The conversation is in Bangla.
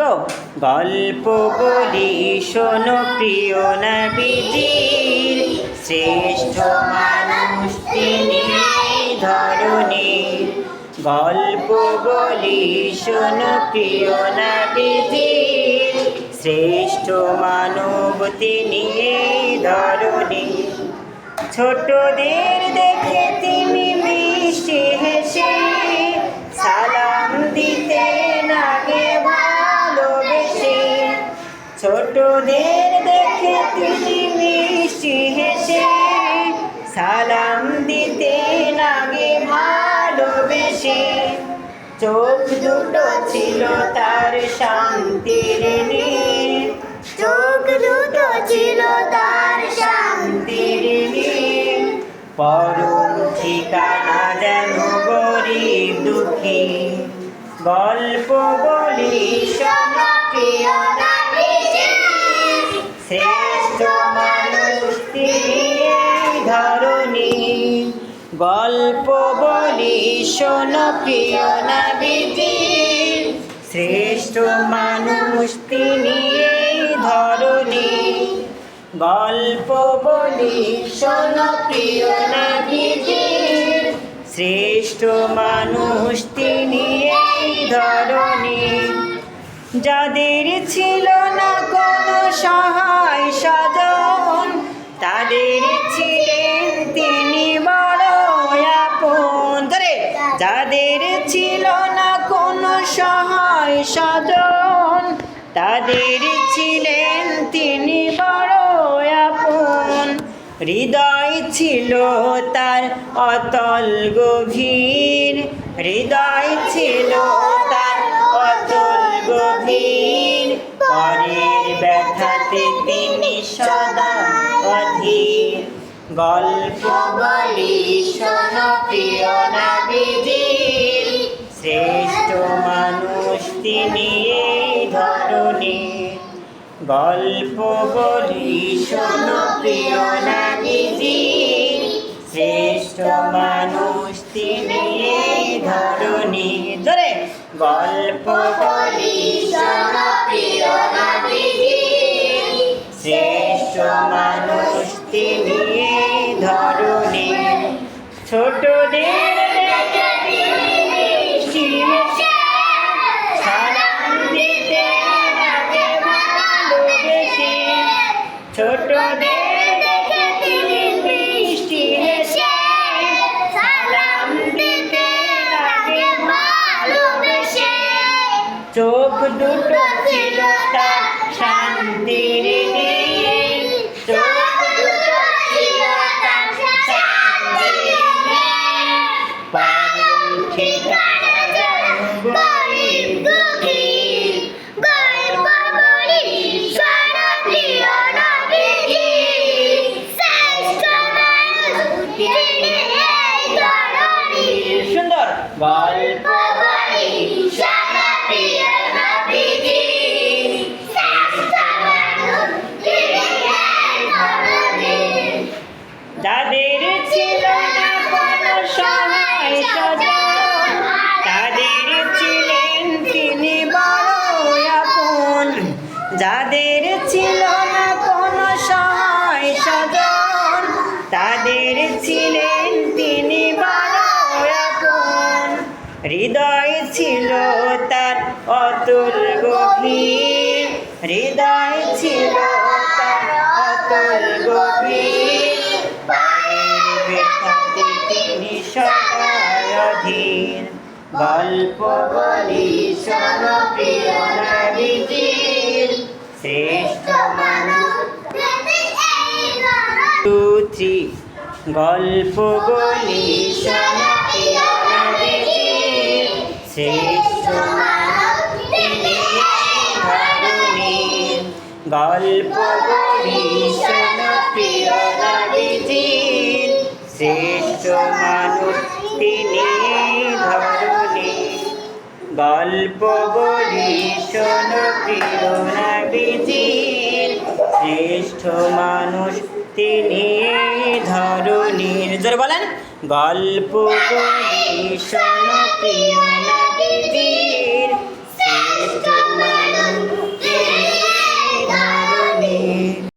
গো গল্প বলি শোনো প্রিয় নবীজির, শ্রেষ্ঠ মানুষ তিনি ধরণীর। গল্প বলি শোনো প্রিয় নবীজির, শ্রেষ্ঠ মানব তিনি ধরণীর। ছোটদের দেখে তিনি মিষ্টি হেসে সালাম দিতেন আগে ভালোবেসে। ছোটদের দেখে তিনি মিষ্টি হেসে সালাম দিতেন আগে ভালোবেসে। চোখ দুটো ছিল তার শান্তির নীর, চোখ দুটো ছিল তার শান্তির নীর। পরম ঠিকানা যেন গরিব দুঃখী। গল্প বলি শোনো প্রিয় নবীজির, শ্রেষ্ঠ মানুষ তিনি ধরণীর। গল্প বলি শোনো প্রিয় নবীজির, শ্রেষ্ঠ মানুষ তিনি ধরণীর। গল্প বলি শোনো প্রিয় নবীজির, শ্রেষ্ঠ মানুষ তিনি ধরণীর। যাদের ছিল না কোনো সহায় স্বজন, তাদের ছিলেন তিনি বড় আপন। যাদের ছিল না কোনো সহায় স্বজন, তাদের ছিলেন তিনি বড় আপন। হৃদয় ছিল তার অতল গভীর, হৃদয় ছিল তার অতল গভীর। পরের ব্যথাতে তিনি সদা অধীর। গল্প বলি শোনো প্রিয় নবীজির, শ্রেষ্ঠ মানুষ তিনি ধরণীর। গল্প বলি শোনো প্রিয় নবীজির, শ্রেষ্ঠ মানুষ তিনি ধরণীর। ধরে গল্প বলি শোনো প্রিয় নবীজির, শ্রেষ্ঠ মানুষ তিনি ধরণীর। ছোটদের দেখে তিনি মিষ্টি হেসে সালাম দিতেন আগে ভালোবেসে। ছোটদের দেখে তিনি মিষ্টি হেসে সালাম দিতেন আগে ভালোবেসে। চোখ দুটো ছিল তার শান্তির নীর, চোখ দুটো ছিল তার শান্তির নীর। পরম ঠিকানা যেন গরিব দুঃখীর। গল্প বলি শোনো প্রিয় নবীজির, শ্রেষ্ঠ মানুষ তিনি ধরণীর। সুন্দর। গল্প বলি শোনো প্রিয় নবীজির, শ্রেষ্ঠ মানুষ তিনি ধরণীর। যাদের ছিল না কোনো সহায় স্বজন, তাদের ছিলেন তিনি বড় আপন। যাদের ছিল না কোনো সহায় স্বজন, তাদের ছিলেন তিনি বড় আপন। হৃদয় ছিল তার অতুল গভীর, হৃদয় ছিল তার অতুল গভীর। পায়ের ব্যথাতে তিনি সদাই অধীর। গল্প বলি শোনো প্রিয় নবীজির, শ্রেষ্ঠ মানুষ তিনি ধরণীর। গল্প বলি শোনো প্রিয় নবীজির, শ্রেষ্ঠ মানুষ তিনি ধরণীর। গল্প বলি শোনো প্রিয় নবীজির, শ্রেষ্ঠ মানুষ তিনি ধরণীর। গল্প বলি শোনো প্রিয় নবীজির, শ্রেষ্ঠ মানুষ তিনি ধরণীর। জোরে বলেন, গল্প বলি শোনো প্রিয়